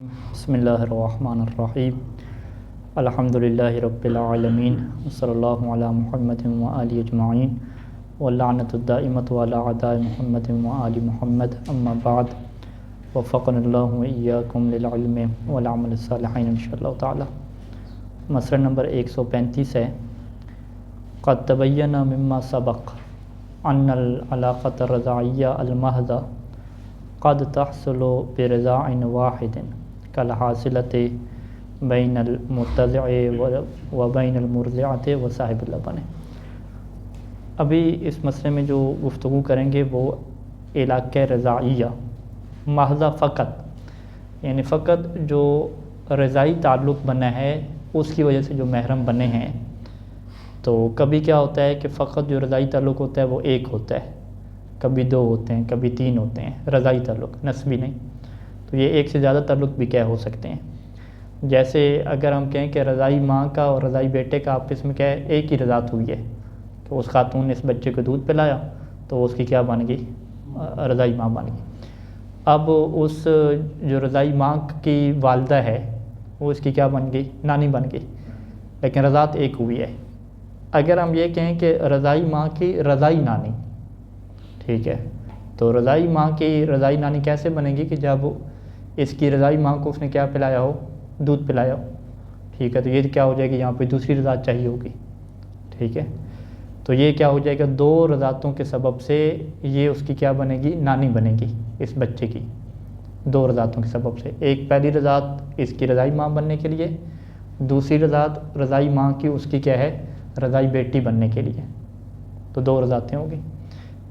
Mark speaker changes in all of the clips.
Speaker 1: بسم اللہ الرحمن الرحیم الحمدللہ رب العالمین صلی اللہ علی محمد وآلہ اجمعین واللعنۃ الدائمۃ علی اعداء محمد وآل محمد اما بعد وفقنا اللہ وإیاکم للعلم والعمل الصالحین انشاءاللہ تعالی۔ مسئلہ نمبر 135 ہے، قد تبین مما سبق ان العلاقۃ الرضاعیہ المحضہ قد تحصل برضاع واحد کالحاصلۃ بین المرتضع و بین المرضعۃ و صاحب اللبن۔ ابھی اس مسئلے میں جو گفتگو کریں گے وہ علاقہ رضاعیہ محضہ فقط، یعنی فقط جو رضاعی تعلق بنا ہے اس کی وجہ سے جو محرم بنے ہیں۔ تو کبھی کیا ہوتا ہے کہ فقط جو رضاعی تعلق ہوتا ہے وہ ایک ہوتا ہے، کبھی دو ہوتے ہیں، کبھی تین ہوتے ہیں رضاعی تعلق، نسبی نہیں۔ تو یہ ایک سے زیادہ تعلق بھی کیا ہو سکتے ہیں۔ جیسے اگر ہم کہیں کہ رضاعی ماں کا اور رضاعی بیٹے کا آپس میں کیا ہے، ایک ہی رضاعت ہوئی ہے، تو اس خاتون نے اس بچے کو دودھ پلایا تو اس کی کیا بن گئی، رضاعی ماں بن گئی۔ اب اس جو رضاعی ماں کی والدہ ہے وہ اس کی کیا بن گئی، نانی بن گئی، لیکن رضاعت ایک ہوئی ہے۔ اگر ہم یہ کہیں کہ رضاعی ماں کی رضاعی نانی، ٹھیک ہے، تو رضاعی ماں کی رضاعی نانی کیسے بنے گی کہ جب اس کی رضاعی ماں کو اس نے کیا پلایا ہو، دودھ پلایا ہو، ٹھیک ہے۔ تو یہ کیا ہو جائے گی، یہاں پہ دوسری رضاعت چاہیے ہوگی، ٹھیک ہے۔ تو یہ کیا ہو جائے گا، دو رضاعتوں کے سبب سے یہ اس کی کیا بنے گی، نانی بنے گی اس بچے کی، دو رضاعتوں کے سبب سے۔ ایک پہلی رضاعت اس کی رضاعی ماں بننے کے لیے، دوسری رضاعت رضاعی ماں کی اس کی کیا ہے، رضاعی بیٹی بننے کے لیے، تو دو رضاعتیں ہوں گی۔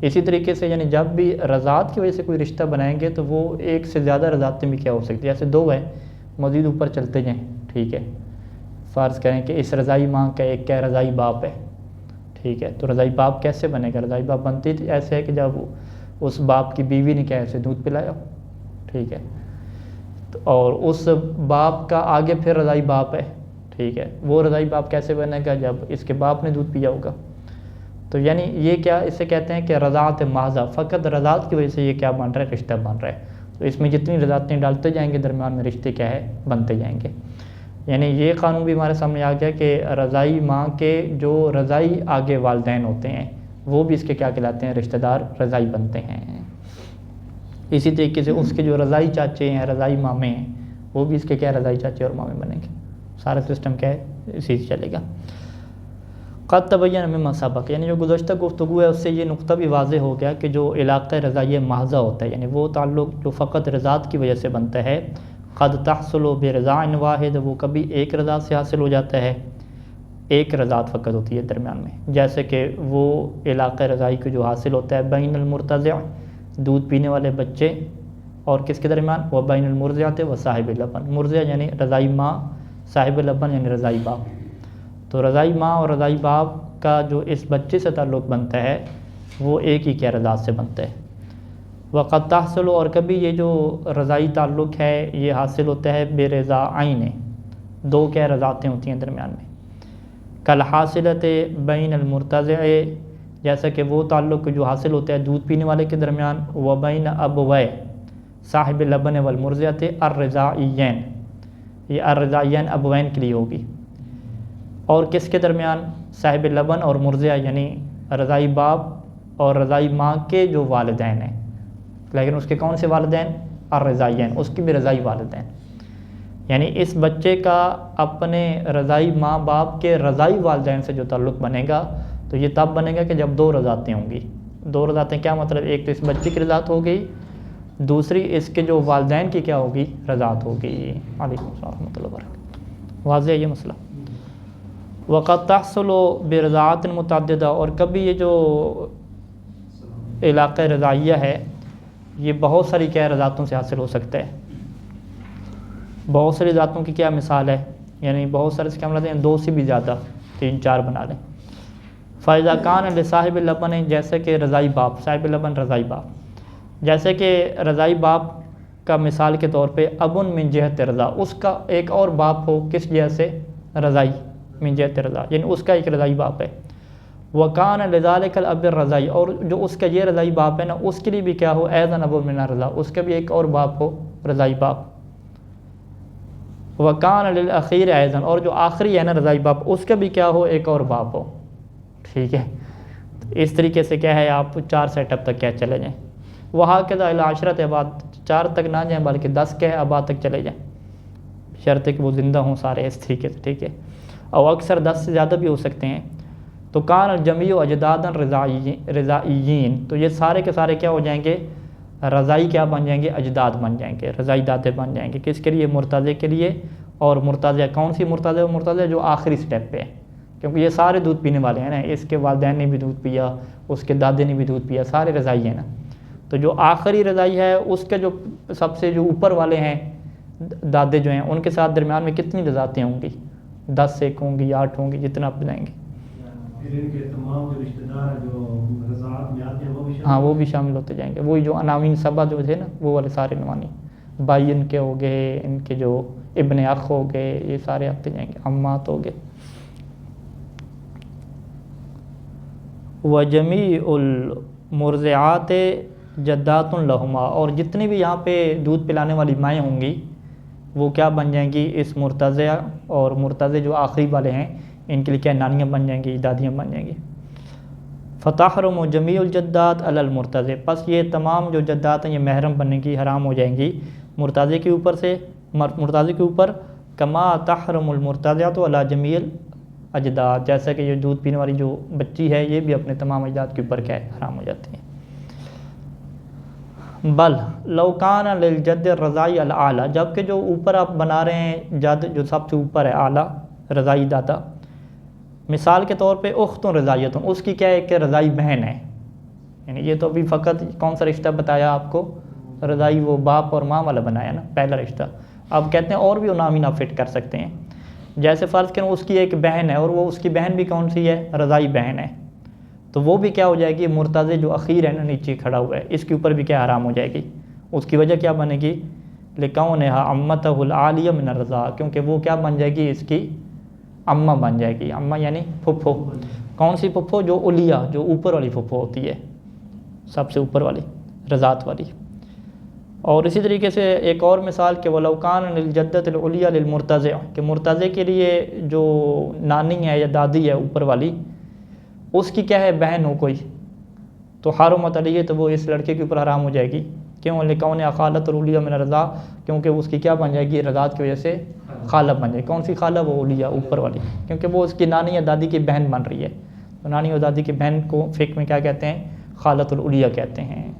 Speaker 1: اسی طریقے سے یعنی جب بھی رضاعت کی وجہ سے کوئی رشتہ بنائیں گے تو وہ ایک سے زیادہ رضاعتیں بھی کیا ہو سکتی ہیں، جیسے دو ہے، مزید اوپر چلتے جائیں، ٹھیک ہے۔ فرض کریں کہ اس رضاعی ماں کا ایک کیا رضاعی باپ ہے، ٹھیک ہے، تو رضاعی باپ کیسے بنے گا، رضاعی باپ بنتی ایسے ہے کہ جب اس باپ کی بیوی نے کیا ایسے دودھ پلایا، ٹھیک ہے، اور اس باپ کا آگے پھر رضاعی باپ ہے، ٹھیک ہے، وہ رضاعی باپ کیسے بنے گا، جب اس کے باپ نے دودھ پیا ہوگا۔ تو یعنی یہ کیا اسے کہتے ہیں کہ رضاعت محضہ، فقط رضاعت کی وجہ سے یہ کیا بن رہا ہے، رشتہ بن رہا ہے۔ تو اس میں جتنی رضاعتیں ڈالتے جائیں گے درمیان میں رشتے کیا ہے، بنتے جائیں گے۔ یعنی یہ قانون بھی ہمارے سامنے آ گیا کہ رضاعی ماں کے جو رضاعی آگے والدین ہوتے ہیں وہ بھی اس کے کیا کہلاتے ہیں، رشتہ دار رضاعی بنتے ہیں۔ اسی طریقے سے اس کے جو رضاعی چاچے ہیں، رضاعی مامے ہیں، وہ بھی اس کے کیا رضاعی چاچے اور مامے بنیں گے۔ سارا سسٹم کیا ہے، اسی سے چلے گا۔ قد تبین مما سبق، یعنی جو گزشتہ گفتگو ہے اس سے یہ نقطہ بھی واضح ہو گیا کہ جو علاقہ رضاعیہ محضہ ہوتا ہے، یعنی وہ تعلق جو فقط رضاعت کی وجہ سے بنتا ہے، قد تحصل برضاع واحد، وہ کبھی ایک رضاعت سے حاصل ہو جاتا ہے، ایک رضاعت فقط ہوتی ہے درمیان میں، جیسے کہ وہ علاقہ رضاعی کو جو حاصل ہوتا ہے بین المرتضع، دودھ پینے والے بچے اور کس کے درمیان، وہ بین المرضعۃ و صاحب اللبن، مرضع یعنی رضاعی ماں، صاحب اللبن یعنی رضاعی باپ۔ تو رضاعی ماں اور رضاعی باپ کا جو اس بچے سے تعلق بنتا ہے وہ ایک ہی کیا رضاعت سے بنتا ہے۔ وقد تحصل، اور کبھی یہ جو رضاعی تعلق ہے یہ حاصل ہوتا ہے برضاعین، دو کیا رضاعتیں ہوتی ہیں درمیان میں، کالحاصلۃ بین المرتضع، جیسا کہ وہ تعلق جو حاصل ہوتا ہے دودھ پینے والے کے درمیان، و بین ابوی صاحب اللبن والمرضعۃ الرضاعیین، یہ الرضاعیین ابوین کے لیے ہوگی، اور کس کے درمیان، صاحب لبن اور مرضع یعنی رضاعی باپ اور رضاعی ماں کے جو والدین ہیں، لیکن اس کے کون سے والدین، الرضاعیین، اس کی بھی رضاعی والدین، یعنی اس بچے کا اپنے رضاعی ماں باپ کے رضاعی والدین سے جو تعلق بنے گا تو یہ تب بنے گا کہ جب دو رضاعتیں ہوں گی۔ دو رضاعتیں کیا مطلب، ایک تو اس بچے کی رضاعت ہوگی، دوسری اس کے جو والدین کی کیا ہوگی، رضاعت ہوگی۔ علیکم السلام ورحمۃ اللہ وبرکاتہ، واضح ہے یہ مسئلہ۔ وقد تحصل برضاعات متعددہ، اور کبھی یہ جو علاقہ رضاعیہ ہے یہ بہت ساری کیا رضاعتوں سے حاصل ہو سکتا ہے۔ بہت ساری رضاعتوں کی کیا مثال ہے، یعنی بہت سارے سے کیا مراد ہے، دو سے بھی زیادہ، تین چار بنا لیں۔ فاذا کان لصاحب اللبن، جیسے کہ رضاعی باپ، صاحب اللبن رضاعی باپ، جیسے کہ رضاعی باپ کا مثال کے طور پہ ابن من جہت رضا، اس کا ایک اور باپ ہو کس جہت سے، رضاعی، من جہت رضا یعنی اس کا ایک رضاعی باپ ہے۔ وکان لذالک الاب الرضاعی، اور جو اس کا یہ رضاعی باپ ہے نا اس کے لیے بھی کیا ہو، ایضا اب من الرضا، اس کا بھی ایک اور باپ ہو رضاعی باپ، وکان للأخیر ایضا، اور جو آخری ہے نا رضائی باپ، اس کا بھی کیا ہو، ایک اور باپ ہو. ٹھیک ہے، اس طریقے سے کیا ہے آپ 4 سیٹ اپ تک کیا چلے جائیں. وہاں کے الی عشرۃ آباد، 4 تک نہ جائیں بلکہ 10 کے آباد تک چلے جائیں، شرط ہے کہ وہ زندہ ہوں سارے اس طریقے سے. ٹھیک ہے، اور اکثر 10 سے زیادہ بھی ہو سکتے ہیں. تو کان الجمیع اجدادا رضائیین، تو یہ سارے کے سارے کیا ہو جائیں گے، رضائی کیا بن جائیں گے، اجداد بن جائیں گے، رضائی دادے بن جائیں گے. کس کے لیے، مرتضی کے لیے. اور مرتضی کون سی مرتضی، مرتضی جو آخری سٹیپ پہ ہے، کیونکہ یہ سارے دودھ پینے والے ہیں نا، اس کے والدین نے بھی دودھ پیا، اس کے دادے نے بھی دودھ پیا، سارے رضائی ہیں نا. تو جو آخری رضائی ہے اس کے جو سب سے جو اوپر والے ہیں دادے جو ہیں، ان کے ساتھ درمیان میں کتنی رضاعتیں ہوں گی، 10 سے 1 ہوں گی، 8 ہوں گی، جتنا آپ بتائیں گے.
Speaker 2: پھر ان کے تمام جو رشتہ دار جو رضاعت میں آتے ہیں وہ بھی شامل،
Speaker 1: ہاں وہ بھی شامل ہوتے جائیں گے. وہی جو عناوین سبا جو تھے نا، وہ والے سارے نوانی بھائی ان کے ہو گئے، ان کے جو ابن اخ ہو گئے، یہ سارے آتے جائیں گے، عمات ہو گئے. وجمیع المرضعات جدات لہما، اور جتنی بھی یہاں پہ دودھ پلانے والی مائیں ہوں گی وہ کیا بن جائیں گی، اس مرتضی اور مرتضی جو آخری والے ہیں ان کے لیے کیا نانیاں بن جائیں گی، دادیاں بن جائیں گی. فتحرم جمیع الجدات علی المرتضی، پس یہ تمام جو جدات ہیں یہ محرم بننے کی حرام ہو جائیں گی مرتضی کے اوپر سے، مرتضی کے اوپر. کما تحرم المرتضعۃ علی جمیع الاجداد، جیسا کہ یہ دودھ پینے والی جو بچی ہے یہ بھی اپنے تمام اجداد کے اوپر کیا ہے، حرام ہو جاتی ہے. بل لو کان للجد الرضائی الاعلیٰ، جبکہ جو اوپر آپ بنا رہے ہیں جد جو سب سے اوپر ہے اعلیٰ رضائی دادا، مثال کے طور پہ اختوں رضائیتوں، اس کی کیا ہے کہ رضائی بہن ہے. یعنی یہ تو ابھی فقط کون سا رشتہ بتایا آپ کو، رضائی وہ باپ اور ماں والا بنایا نا پہلا رشتہ. اب کہتے ہیں اور بھی عناوین آپ فٹ کر سکتے ہیں، جیسے فرض کریں اس کی ایک بہن ہے اور وہ اس کی بہن بھی کون سی ہے، رضائی بہن ہے، تو وہ بھی کیا ہو جائے گی، مرتضی جو اخیر ہے نا نیچے کھڑا ہوا ہے اس کے اوپر بھی کیا حرام ہو جائے گی. اس کی وجہ کیا بنے گی، لکونھا عمتہ العالیہ من الرضاع، کیونکہ وہ کیا بن جائے گی، اس کی اماں بن جائے گی. اماں یعنی پھپھو. کون سی پھپھو، جو علیہ، جو اوپر والی پھپھو ہوتی ہے، سب سے اوپر والی رضاعت والی. اور اسی طریقے سے ایک اور مثال کہ وَلَوْ كَانَ لِلْجَدَّةِ الْعُلْيَا لِلْمُرْتَضِعِ، کہ مرتضی کے لیے جو نانی ہے یا دادی ہے اوپر والی، اس کی کیا ہے، بہن ہو کوئی، تو حرمت علیہ، تو وہ اس لڑکے کے اوپر حرام ہو جائے گی. کیوں، لِكَوْنِهَا خَالَةُ الْعُلْيَا مِنَ الرَّضَاعِ، کیونکہ اس کی کیا بن جائے گی، رضاعت کی وجہ سے خالہ بن جائے گی. کون سی خالہ، وہ علیہ اوپر والی، کیونکہ وہ اس کی نانی یا دادی کی بہن بن رہی ہے. تو نانی اور دادی کی بہن کو فقہ میں کیا کہتے ہیں، خالۃ العلیہ کہتے ہیں.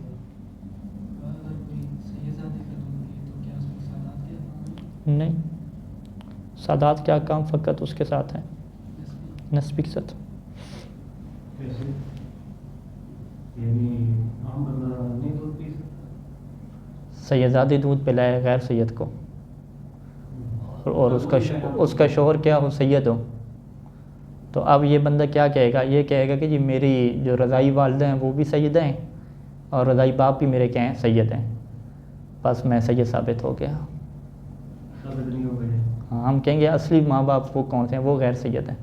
Speaker 1: نہیں، سادات کیا کام فقط اس کے ساتھ ہیں، نسبی کے ساتھ. سیدزادی دودھ پلائے غیر سید کو، اور اس کا شوہر کیا ہو، سید ہو، تو اب یہ بندہ کیا کہے گا، یہ کہے گا کہ جی میری جو رضائی والدہ ہیں وہ بھی سید ہیں اور رضائی باپ بھی میرے کیا ہیں، سید ہیں، بس میں سید ثابت ہو گیا. ہاں، ہم کہیں گے اصلی ماں باپ وہ کون سے ہیں، وہ غیر سید ہیں.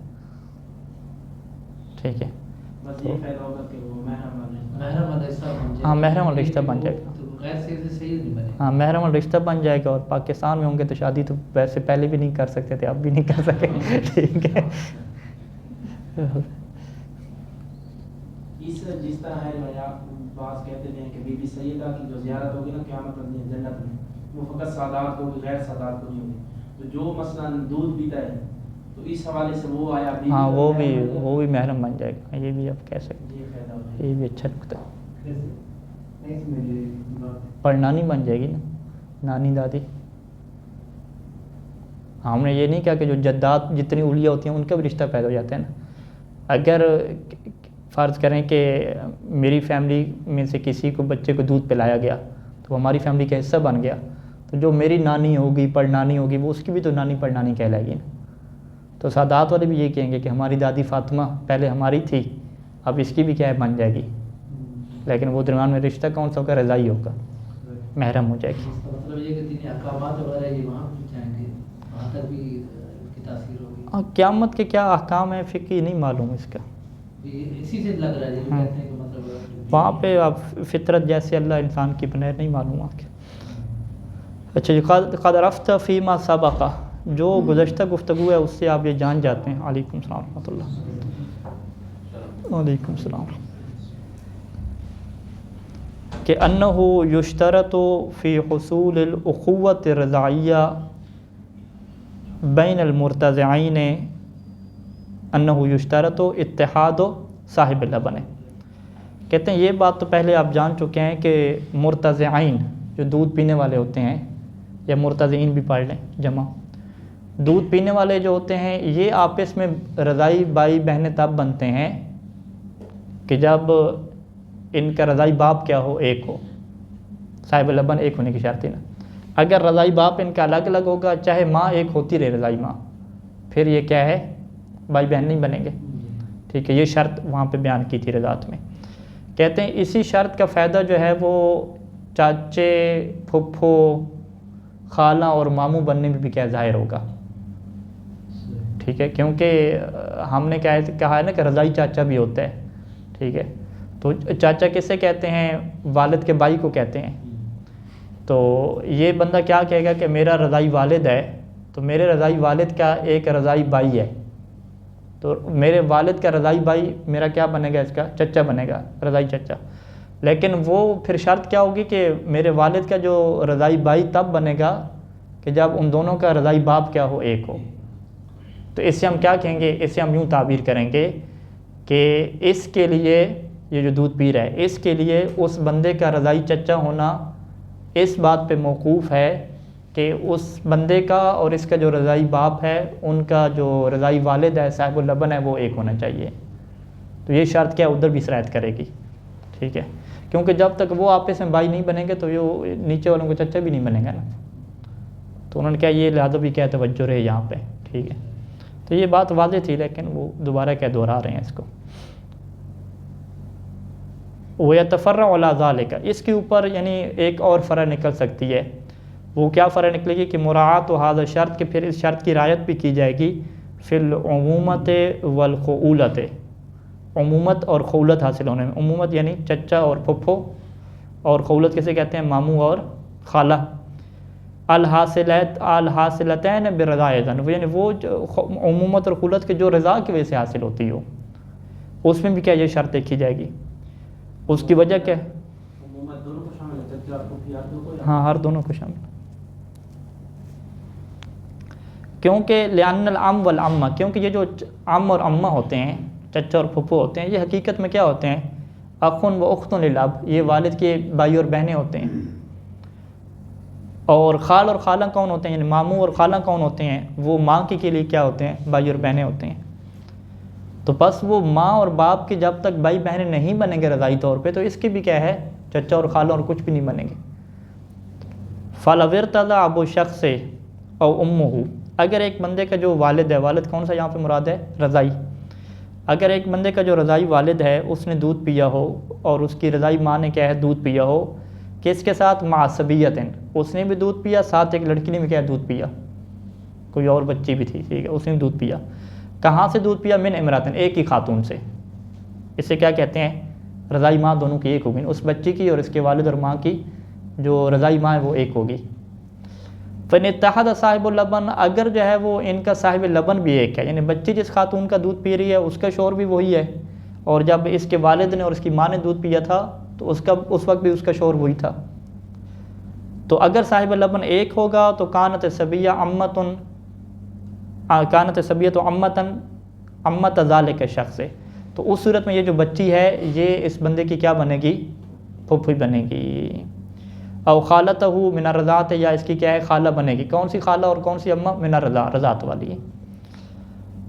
Speaker 1: ٹھیک ہے، ہاں محرم والا رشتہ بن جائے گا. ہاں محرم والا رشتہ بن جائے گا. اور پاکستان میں ہوں گے تو شادی تو ویسے پہلے بھی نہیں کر سکتے تھے، اب بھی نہیں کر سکے. ٹھیک ہے،
Speaker 3: جس طرح ہے بعض کہتے ہیں کہ بی بی سیدہ کی جو زیارت ہوگی نا قیامت میں جنت میں، وہ فقط سادات کو، غیر سادات کو نہیں ہوگی. تو جو مثلا دودھ پیتا ہے تو اس حوالے سے وہ آیا بھی،
Speaker 1: ہاں وہ بھی محرم بن جائے گا. یہ بھی آپ کہہ سکتے ہیں، یہ بھی اچھا نکتہ ہے. پڑنانی بن جائے گی نا، نانی دادی. ہم نے یہ نہیں کہا کہ جو جدات جتنی اولیاء ہوتی ہیں ان کا بھی رشتہ پیدا ہو جاتا ہے نا. اگر فرض کریں کہ میری فیملی میں سے کسی کو بچے کو دودھ پلایا گیا تو ہماری فیملی کا حصہ بن گیا، تو جو میری نانی ہوگی، پڑنانی ہوگی، وہ اس کی بھی تو نانی پڑنانی کہلائے گی نا. تو سادات والے بھی یہ کہیں گے کہ ہماری دادی فاطمہ پہلے ہماری تھی، اب اس کی بھی کیا ہے، بن جائے گی. لیکن وہ درمیان میں رشتہ کون سا ہوگا، رضائی ہوگا، محرم ہو جائے گی.
Speaker 4: مطلب یہ کہ تین احکامات وغیرہ یہ وہاں جائیں گے، وہاں تک بھی کی تاثیر ہوگی.
Speaker 1: قیامت کے کیا احکام ہیں فقہی نہیں معلوم اس کا،
Speaker 4: اسی سے لگ رہا ہے جو کہتے ہیں کہ مطلب
Speaker 1: وہاں پہ اب فطرت جیسے اللہ انسان کی بنائے نہیں معلوم آپ کے. اچھا، قد رفت فیما سبق، جو گزشتہ گفتگو ہے اس سے آپ یہ جان جاتے ہیں. علیکم السلام ورحمۃ اللہ. وعلیکم السلام. کہ انہ یشترط فی حصول الاخوۃ الرضاعیہ بین المرتضعین انہ یشترط اتحاد صاحب اللبن. کہتے ہیں یہ بات تو پہلے آپ جان چکے ہیں کہ مرتضعین جو دودھ پینے والے ہوتے ہیں، یا مرتضعین بھی پڑھ لیں جمع، دودھ پینے والے جو ہوتے ہیں یہ آپس میں رضائی بھائی بہنیں تب بنتے ہیں کہ جب ان کا رضائی باپ کیا ہو، ایک ہو. صاحب لبن ایک ہونے کی شرط ہے نا. اگر رضائی باپ ان کا الگ الگ ہوگا، چاہے ماں ایک ہوتی رہے رضائی ماں، پھر یہ کیا ہے، بھائی بہن نہیں بنیں گے. ٹھیک ہے، یہ شرط وہاں پہ بیان کی تھی رضاعت میں. کہتے ہیں اسی شرط کا فائدہ جو ہے وہ چاچے، پھپھو، خالہ اور ماموں بننے میں بھی کیا ظاہر ہوگا. ٹھیک ہے، کیونکہ ہم نے کہا ہے نا کہ رضائی چاچا بھی ہوتا ہے. ٹھیک ہے، تو چاچا کسے کہتے ہیں، والد کے بھائی کو کہتے ہیں. تو یہ بندہ کیا کہے گا کہ میرا رضائی والد ہے، تو میرے رضائی والد کا ایک رضائی بھائی ہے، تو میرے والد کا رضائی بھائی میرا کیا بنے گا، اس کا چچا بنے گا، رضائی چچا. لیکن وہ پھر شرط کیا ہوگی کہ میرے والد کا جو رضائی بھائی تب بنے گا کہ جب ان دونوں کا رضائی باپ کیا ہو، ایک ہو. تو اس سے ہم کیا کہیں گے، اس سے ہم یوں تعبیر کریں گے کہ اس کے لیے یہ جو دودھ پی رہا ہے، اس کے لیے اس بندے کا رضائی چچا ہونا اس بات پہ موقوف ہے کہ اس بندے کا اور اس کا جو رضائی باپ ہے، ان کا جو رضائی والد ہے صاحب اللبن ہے، وہ ایک ہونا چاہیے. تو یہ شرط کیا ادھر بھی سرایت کرے گی. ٹھیک ہے، کیونکہ جب تک وہ آپس میں بھائی نہیں بنیں گے تو یہ نیچے والوں کو چچا بھی نہیں بنے گا نا. تو انہوں نے کیا یہ لہٰذا بھی کیا توجہ رہے یہاں پہ. ٹھیک ہے، تو یہ بات واضح تھی لیکن وہ دوبارہ کیا دہرا رہے ہیں اس کو. وَيَتَفَرَّعُ عَلَىٰ ذَلِكَ، اس کے اوپر یعنی ایک اور فرع نکل سکتی ہے. وہ کیا فرع نکلے گی کہ مراعات و هذا شرط، کہ پھر اس شرط کی رعایت بھی کی جائے گی فی العمومت والخؤولت، عمومت اور خولت حاصل ہونے میں. عمومت یعنی چچا اور پھپھو، اور خولت کسے کہتے ہیں، ماموں اور خالہ. الحاصلتین برضا اذن، یعنی وہ عمومت اور خولت کے جو رضا کی وجہ سے حاصل ہوتی ہو، اس میں بھی کیا یہ شرط دیکھی جائے گی. اس کی وجہ کیا ہے،
Speaker 3: عموماً دونوں کو شامل ہے، چچا اور پھوپھی ہر دو کو،
Speaker 1: ہاں ہر دونوں کو شامل. کیونکہ لأن العم والعمہ، کیونکہ یہ جو عم اور عمہ ہوتے ہیں، چچا اور پھپھو ہوتے ہیں، یہ حقیقت میں کیا ہوتے ہیں، اخن و اختن للاب، یہ والد کے بھائی اور بہنیں ہوتے ہیں. اور خال اور خالہ کون ہوتے ہیں، یعنی ماموں اور خالہ کون ہوتے ہیں، وہ ماں کے لیے کیا ہوتے ہیں، بھائی اور بہنیں ہوتے ہیں. تو بس وہ ماں اور باپ کے جب تک بھائی بہنیں نہیں بنیں گے رضائی طور پہ، تو اس کی بھی کیا ہے، چچا اور خالہ اور کچھ بھی نہیں بنیں گے. فَلَوْ ارْتَضَعَ أَبُو شَخْصٍ أَوْ أُمُّهُ، اگر ایک بندے کا جو والد ہے، والد کون سا یہاں پہ مراد ہے، رضائی. اگر ایک بندے کا جو رضائی والد ہے اس نے دودھ پیا ہو، اور اس کی رضائی ماں نے کیا ہے دودھ پیا ہو، کس کے ساتھ، مع صبیۃ، اس نے بھی دودھ پیا، ساتھ ایک لڑکی نے بھی کیا دودھ پیا، کوئی اور بچی بھی تھی. ٹھیک ہے، اس نے بھی دودھ پیا. کہاں سے دودھ پیا، من امراتن، ایک ہی خاتون سے. اسے کیا کہتے ہیں، رضائی ماں دونوں کی ایک ہوگی، اس بچی کی اور اس کے والد اور ماں کی جو رضائی ماں ہے وہ ایک ہوگی. فَإِنِ اتَّحَدَ صاحب اللبن، اگر جو ہے وہ ان کا صاحب لبن بھی ایک ہے، یعنی بچی جس خاتون کا دودھ پی رہی ہے اس کا شوہر بھی وہی ہے، اور جب اس کے والد نے اور اس کی ماں نے دودھ پیا تھا تو اس وقت بھی اس کا شوہر وہی تھا. تو اگر صاحب لبن ایک ہوگا تو کانت صبیہ امت ذالک شخص، تو اس صورت میں یہ جو بچی ہے یہ اس بندے کی کیا بنے گی، پھوپھی بنے گی. او خالتہ من الرضاعت، یا اس کی کیا ہے خالہ بنے گی. کون سی خالہ اور کون سی اماں، من الرضاعت والی.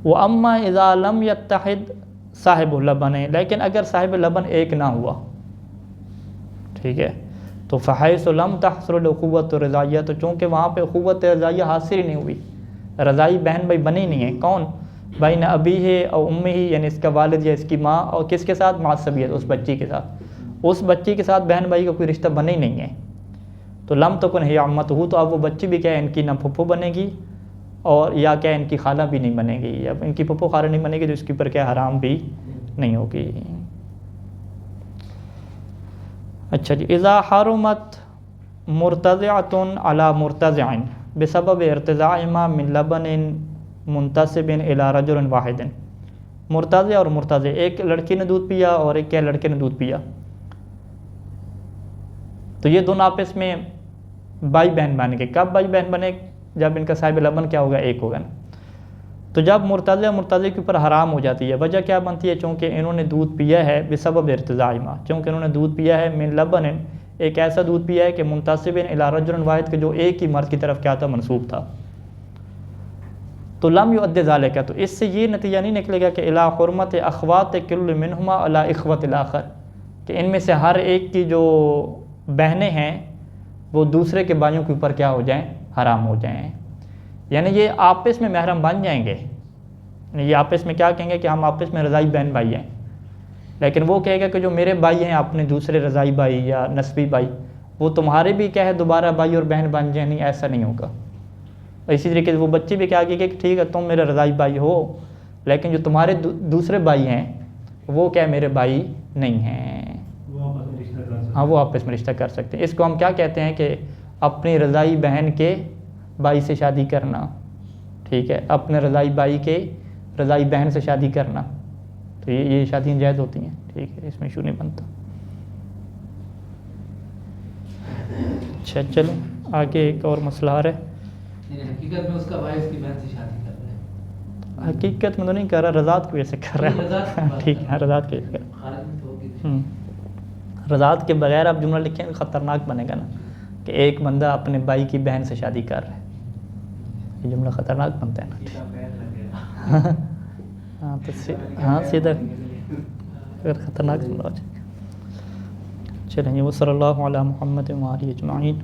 Speaker 1: واما اذا لم يتحد صاحب اللبن، لیکن اگر صاحب لبن ایک نہ ہوا، ٹھیک ہے، تو فحیث لم تحصل الاخوۃ الرضاعیہ، تو چونکہ وہاں پہ اخوت رضاعیہ حاصل ہی نہیں ہوئی، رضائی بہن بھائی بنے نہیں ہیں. کون، بین ابی ہے او امی ہی، یعنی اس کا والد یا اس کی ماں، اور کس کے ساتھ، معصبیت، اس بچی کے ساتھ. اس بچی کے ساتھ بہن بھائی کا کوئی رشتہ بنے ہی نہیں ہے. تو لم تکن ہی عمتہ، تو اب وہ بچی بھی کیا ہے ان کی نہ پھپھو بنے گی، اور یا کیا ان کی خالہ بھی نہیں بنے گی. اب ان کی پھپھو خالہ نہیں بنے گی تو اس کے اوپر کیا حرام بھی نہیں ہوگی. اچھا جی، اذا حرمت مرتضعۃ علی مرتضع، بسبب ارتضاعهما من لبن منتسب الى رجل واحد. مرتضع اور مرتضع، ایک لڑکی نے دودھ پیا اور ایک کیا لڑکے نے دودھ پیا، تو یہ دونوں آپس میں بھائی بہن بن گئے. کب بھائی بہن بنے؟ جب ان کا صاحب لبن کیا ہوگا؟ ایک ہوگا نا. تو جب مرتضع مرتضع کے اوپر حرام ہو جاتی ہے، وجہ کیا بنتی ہے؟ چونکہ انہوں نے دودھ پیا ہے بسبب ارتضاعہما، چونکہ انہوں نے دودھ پیا ہے من لبن، ایک ایسا دودھ پیا ہے کہ منتسب الی رجل واحد، کہ جو ایک ہی مرد کی طرف کیا تھا؟ منسوب تھا. تو لم یؤد ذالک، تو اس سے یہ نتیجہ نہیں نکلے گا کہ الی حرمت اخوات کل منہما علی اخوۃ الاخر، کہ ان میں سے ہر ایک کی جو بہنیں ہیں وہ دوسرے کے بھائیوں کے اوپر کیا ہو جائیں؟ حرام ہو جائیں. یعنی یہ آپس میں محرم بن جائیں گے، یہ آپس میں کیا کہیں گے کہ ہم آپس میں رضائی بہن بھائی ہیں، لیکن وہ کہے گا کہ جو میرے بھائی ہیں اپنے دوسرے رضائی بھائی یا نسبی بھائی، وہ تمہارے بھی کیا ہے دوبارہ بھائی اور بہن بن جائیں. نہیں، ایسا نہیں ہوگا. اسی طریقے سے وہ بچے بھی کیا کہیں گے کہ ٹھیک ہے تم میرے رضائی بھائی ہو، لیکن جو تمہارے دوسرے بھائی ہیں وہ کیا میرے بھائی نہیں ہیں. ہاں، وہ آپس میں رشتہ کر سکتے ہیں. اس کو ہم کیا کہتے ہیں کہ اپنی رضائی بہن کے بھائی سے شادی کرنا. ٹھیک ہے، اپنے رضائی بھائی کے رضائی بہن سے شادی کرنا، تو یہ شادیاں جائز ہوتی ہیں. ٹھیک ہے، اس میں ایشو نہیں بنتا. اچھا چلو آگے ایک اور مسئلہ آ رہا ہے.
Speaker 4: حقیقت میں اس کا بھائی اس کی بہن سے شادی کر رہا ہے.
Speaker 1: حقیقت میں تو نہیں کر رہا، رضاعت کی وجہ سے کر رہا ہے. ٹھیک ہے، رضاعت کی وجہ سے کر رہا
Speaker 4: خارج میں تو ہوگی.
Speaker 1: ہے. رضاعت کے بغیر آپ جملہ لکھیں خطرناک بنے گا نا، کہ ایک بندہ اپنے بھائی کی بہن سے شادی کر رہا ہے، یہ جملہ خطرناک بنتا ہے نا. ہاں تو ہاں سیدھا اگر خطرناک جملہ ہو جائے گا. چلیں جی، وہ صلی اللہ علی محمد و آلہ اجمعین.